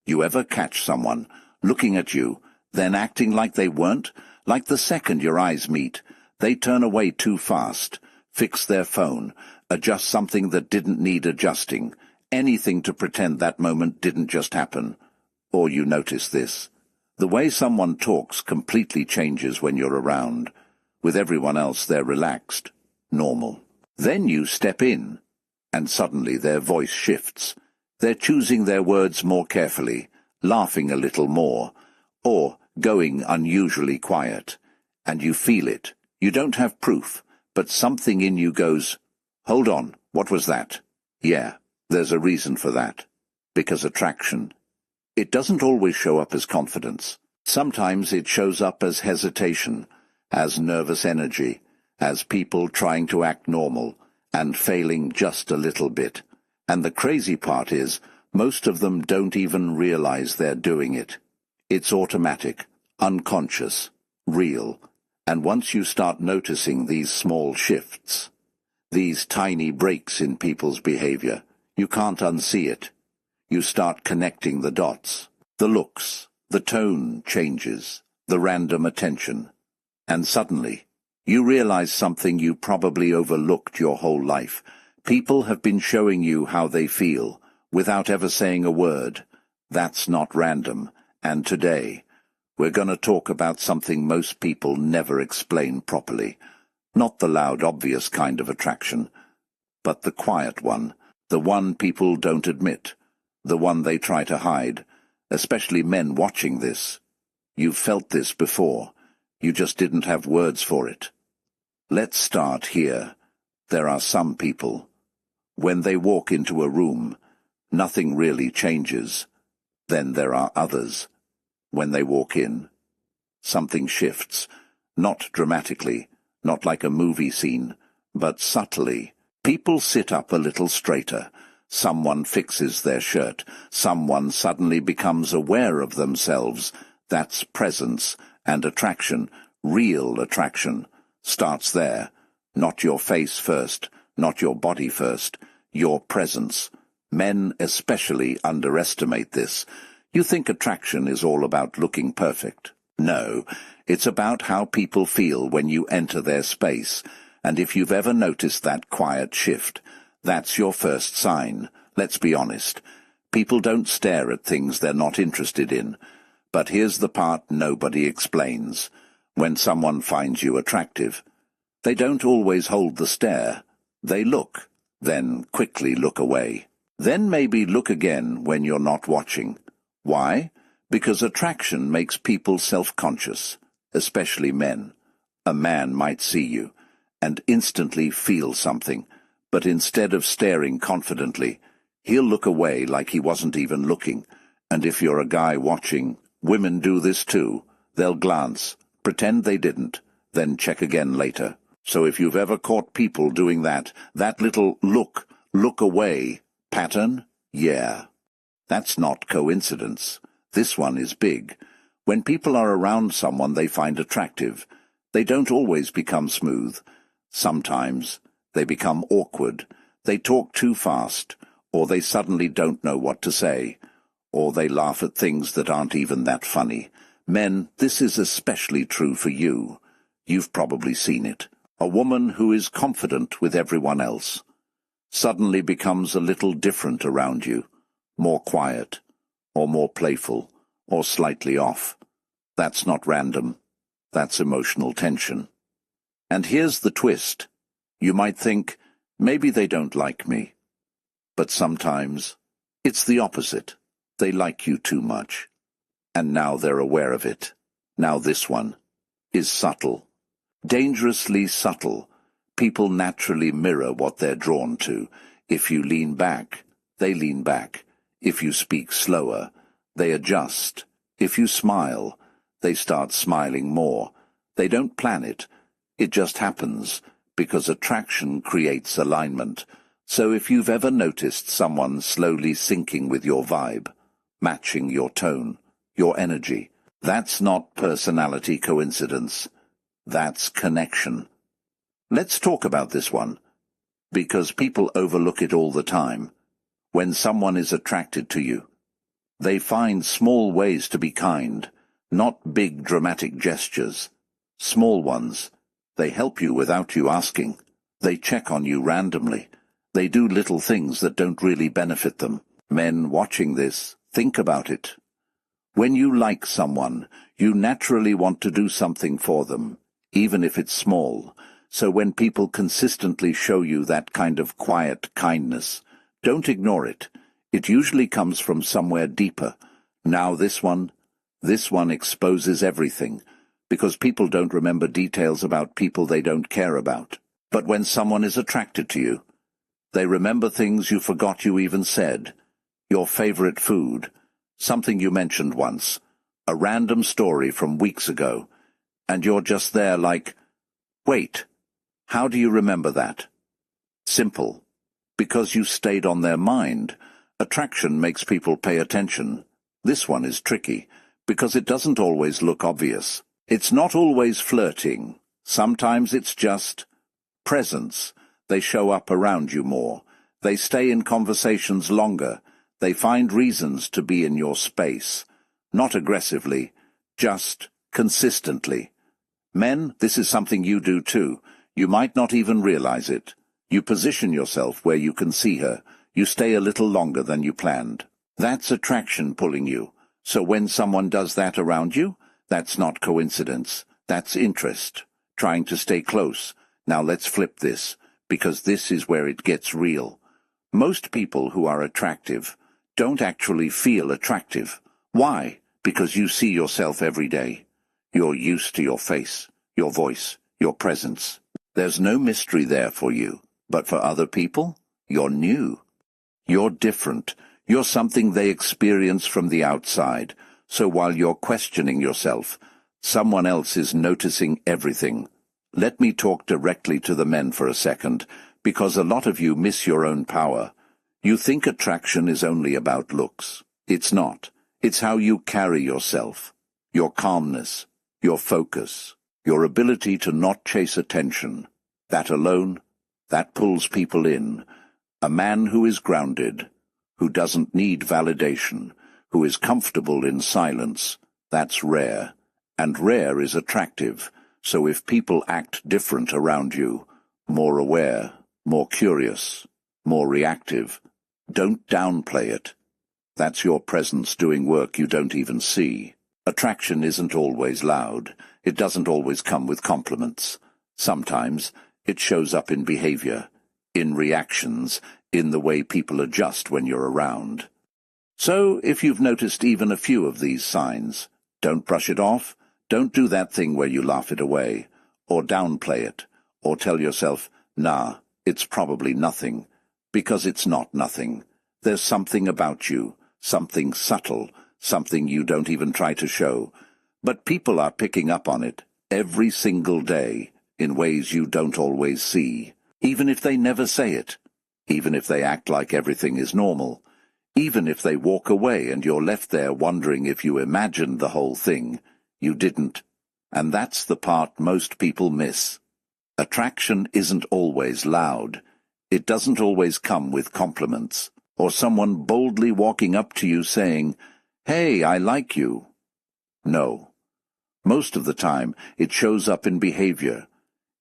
You ever catch someone looking at you, then acting like they weren't? Like the second your eyes meet, they turn away too fast, fix their phone, adjust something that didn't need adjusting, anything to pretend that moment didn't just happen. Or you notice this. The way someone talks completely changes when you're around. With everyone else they're relaxed, normal. Then you step in, and suddenly their voice shifts. They're choosing their words more carefully, laughing a little more, or going unusually quiet. And you feel it. You don't have proof, but something in you goes, "Hold on, what was that?" Yeah, there's a reason for that. Because attraction. It doesn't always show up as confidence. Sometimes it shows up as hesitation, as nervous energy, as people trying to act normal and failing just a little bit. And the crazy part is, most of them don't even realize they're doing it. It's automatic, unconscious, real. And once you start noticing these small shifts, these tiny breaks in people's behavior, you can't unsee it. You start connecting the dots. The looks, the tone changes, the random attention. And suddenly, you realize something you probably overlooked your whole life. People have been showing you how they feel, without ever saying a word. That's not random. And today, we're going to talk about something most people never explain properly. Not the loud, obvious kind of attraction, but the quiet one, the one people don't admit, the one they try to hide, especially men watching this. You've felt this before. You just didn't have words for it. Let's start here. There are some people. When they walk into a room, nothing really changes. Then there are others. When they walk in, something shifts. Not dramatically, not like a movie scene, but subtly. People sit up a little straighter. Someone fixes their shirt. Someone suddenly becomes aware of themselves. That's presence, and attraction, real attraction, starts there. Not your face first, not your body first, your presence. Men especially underestimate this. You think attraction is all about looking perfect. No, it's about how people feel when you enter their space. And if you've ever noticed that quiet shift, that's your first sign. Let's be honest. People don't stare at things they're not interested in. But here's the part nobody explains. When someone finds you attractive, they don't always hold the stare. They look, then quickly look away. Then maybe look again when you're not watching. Why? Because attraction makes people self-conscious, especially men. A man might see you and instantly feel something, but instead of staring confidently, he'll look away like he wasn't even looking. And if you're a guy watching, women do this too. They'll glance, pretend they didn't, then check again later. So if you've ever caught people doing that little look away pattern, yeah. That's not coincidence. This one is big. When people are around someone they find attractive, they don't always become smooth. Sometimes they become awkward. They talk too fast, or they suddenly don't know what to say, or they laugh at things that aren't even that funny. Men, this is especially true for you. You've probably seen it. A woman who is confident with everyone else suddenly becomes a little different around you, more quiet, or more playful, or slightly off. That's not random. That's emotional tension. And here's the twist. You might think, maybe they don't like me. But sometimes it's the opposite. They like you too much. And now they're aware of it. Now this one is subtle. Dangerously subtle. People naturally mirror what they're drawn to. If you lean back, they lean back. If you speak slower, they adjust. If you smile, they start smiling more. They don't plan it. It just happens, because attraction creates alignment. So if you've ever noticed someone slowly syncing with your vibe, matching your tone, your energy, that's not personality coincidence. That's connection. Let's talk about this one, because people overlook it all the time. When someone is attracted to you, They find small ways to be kind, not big dramatic gestures. Small ones. They help you without you asking. They check on you randomly. They do little things that don't really benefit them. Men watching this, think about it. When you like someone, you naturally want to do something for them, even if it's small. So when people consistently show you that kind of quiet kindness, don't ignore it. It usually comes from somewhere deeper. Now this one exposes everything, because people don't remember details about people they don't care about. But when someone is attracted to you, they remember things you forgot you even said. Your favorite food, something you mentioned once, a random story from weeks ago, and you're just there like, wait, how do you remember that? Simple. Because you stayed on their mind. Attraction makes people pay attention. This one is tricky, because it doesn't always look obvious. It's not always flirting. Sometimes it's just presence. They show up around you more. They stay in conversations longer. They find reasons to be in your space. Not aggressively, just consistently. Men, this is something you do too. You might not even realize it. You position yourself where you can see her. You stay a little longer than you planned. That's attraction pulling you. So when someone does that around you, that's not coincidence. That's interest. Trying to stay close. Now let's flip this, because this is where it gets real. Most people who are attractive don't actually feel attractive. Why? Because you see yourself every day. You're used to your face, your voice, your presence. There's no mystery there for you. But for other people, you're new. You're different. You're something they experience from the outside. So while you're questioning yourself, someone else is noticing everything. Let me talk directly to the men for a second, because a lot of you miss your own power. You think attraction is only about looks. It's not. It's how you carry yourself, your calmness, your focus, your ability to not chase attention. That alone, that pulls people in. A man who is grounded, who doesn't need validation, who is comfortable in silence, that's rare. And rare is attractive. So if people act different around you, more aware, more curious, more reactive, don't downplay it. That's your presence doing work you don't even see. Attraction isn't always loud. It doesn't always come with compliments. Sometimes it shows up in behavior, in reactions, in the way people adjust when you're around. So if you've noticed even a few of these signs, don't brush it off. Don't do that thing where you laugh it away, or downplay it, or tell yourself, nah, it's probably nothing, because it's not nothing. There's something about you, something subtle, something you don't even try to show. But people are picking up on it, every single day, in ways you don't always see, even if they never say it, even if they act like everything is normal, even if they walk away and you're left there wondering if you imagined the whole thing. You didn't. And that's the part most people miss. Attraction isn't always loud. It doesn't always come with compliments, or someone boldly walking up to you saying, "Hey, I like you." No. Most of the time, it shows up in behavior,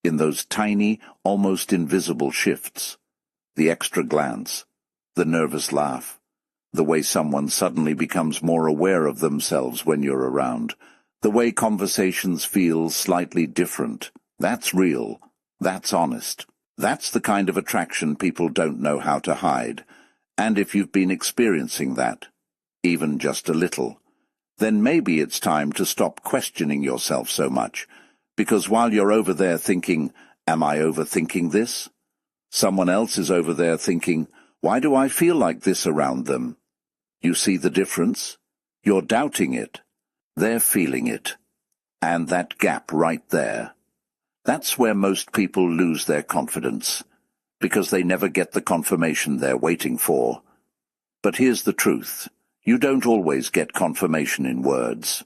in those tiny, almost invisible shifts. The extra glance, the nervous laugh, the way someone suddenly becomes more aware of themselves when you're around. The way conversations feel slightly different. That's real. That's honest. That's the kind of attraction people don't know how to hide. And if you've been experiencing that, even just a little, then maybe it's time to stop questioning yourself so much. Because while you're over there thinking, am I overthinking this? Someone else is over there thinking, why do I feel like this around them? You see the difference? You're doubting it. They're feeling it. And that gap right there. That's where most people lose their confidence, because they never get the confirmation they're waiting for. But here's the truth. You don't always get confirmation in words.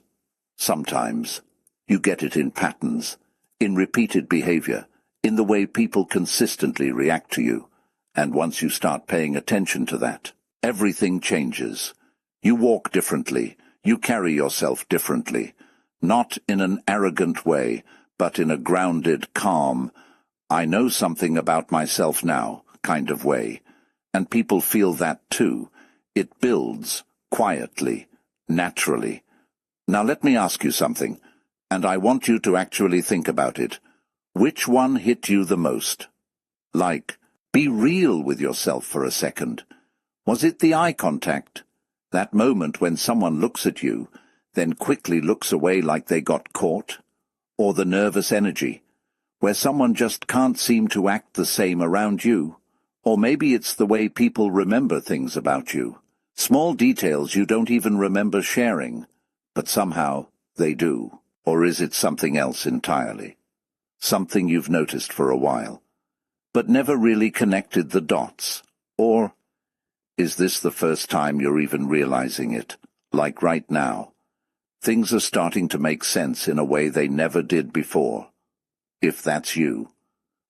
Sometimes. You get it in patterns, in repeated behavior, in the way people consistently react to you. And once you start paying attention to that, everything changes. You walk differently. You carry yourself differently. Not in an arrogant way, but in a grounded, calm, I know something about myself now kind of way. And people feel that too. It builds, quietly, naturally. Now let me ask you something, and I want you to actually think about it. Which one hit you the most? Like, be real with yourself for a second. Was it the eye contact? That moment when someone looks at you, then quickly looks away like they got caught? Or the nervous energy, where someone just can't seem to act the same around you? Or maybe it's the way people remember things about you. Small details you don't even remember sharing, but somehow they do. Or is it something else entirely? Something you've noticed for a while, but never really connected the dots? Or is this the first time you're even realizing it, like right now? Things are starting to make sense in a way they never did before. If that's you,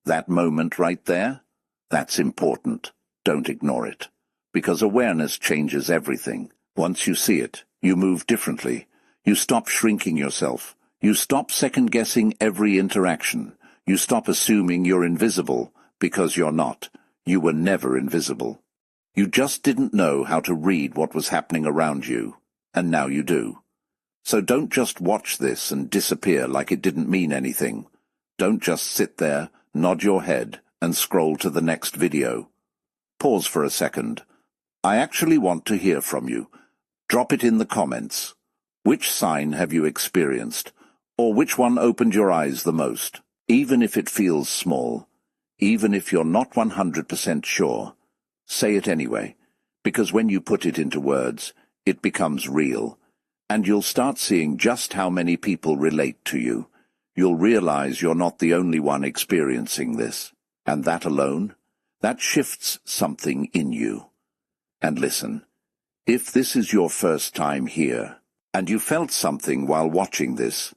that moment right there, that's important. Don't ignore it. Because awareness changes everything. Once you see it, you move differently. You stop shrinking yourself. You stop second-guessing every interaction. You stop assuming you're invisible, because you're not. You were never invisible. You just didn't know how to read what was happening around you, and now you do. So don't just watch this and disappear like it didn't mean anything. Don't just sit there, nod your head, and scroll to the next video. Pause for a second. I actually want to hear from you. Drop it in the comments. Which sign have you experienced? Or which one opened your eyes the most? Even if it feels small, even if you're not 100% sure, say it anyway, because when you put it into words, it becomes real, and you'll start seeing just how many people relate to you. You'll realize you're not the only one experiencing this, and that alone, that shifts something in you. And listen, if this is your first time here, and you felt something while watching this,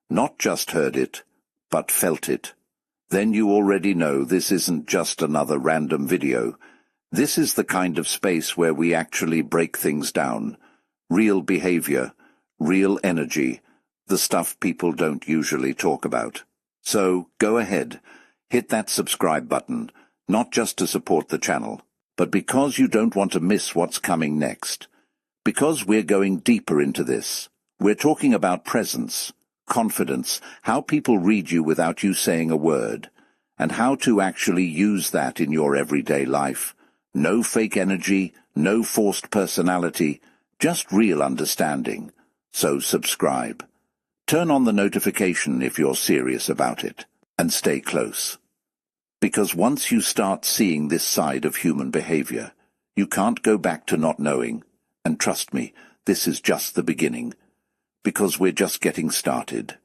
not just heard it, but felt it, then you already know this isn't just another random video. This is the kind of space where we actually break things down. Real behavior, real energy, the stuff people don't usually talk about. So, go ahead, hit that subscribe button, not just to support the channel, but because you don't want to miss what's coming next. Because we're going deeper into this. We're talking about presence, confidence, how people read you without you saying a word, and how to actually use that in your everyday life. No fake energy, no forced personality, just real understanding. So subscribe. Turn on the notification if you're serious about it, and stay close. Because once you start seeing this side of human behavior, you can't go back to not knowing. And trust me, this is just the beginning. Because we're just getting started.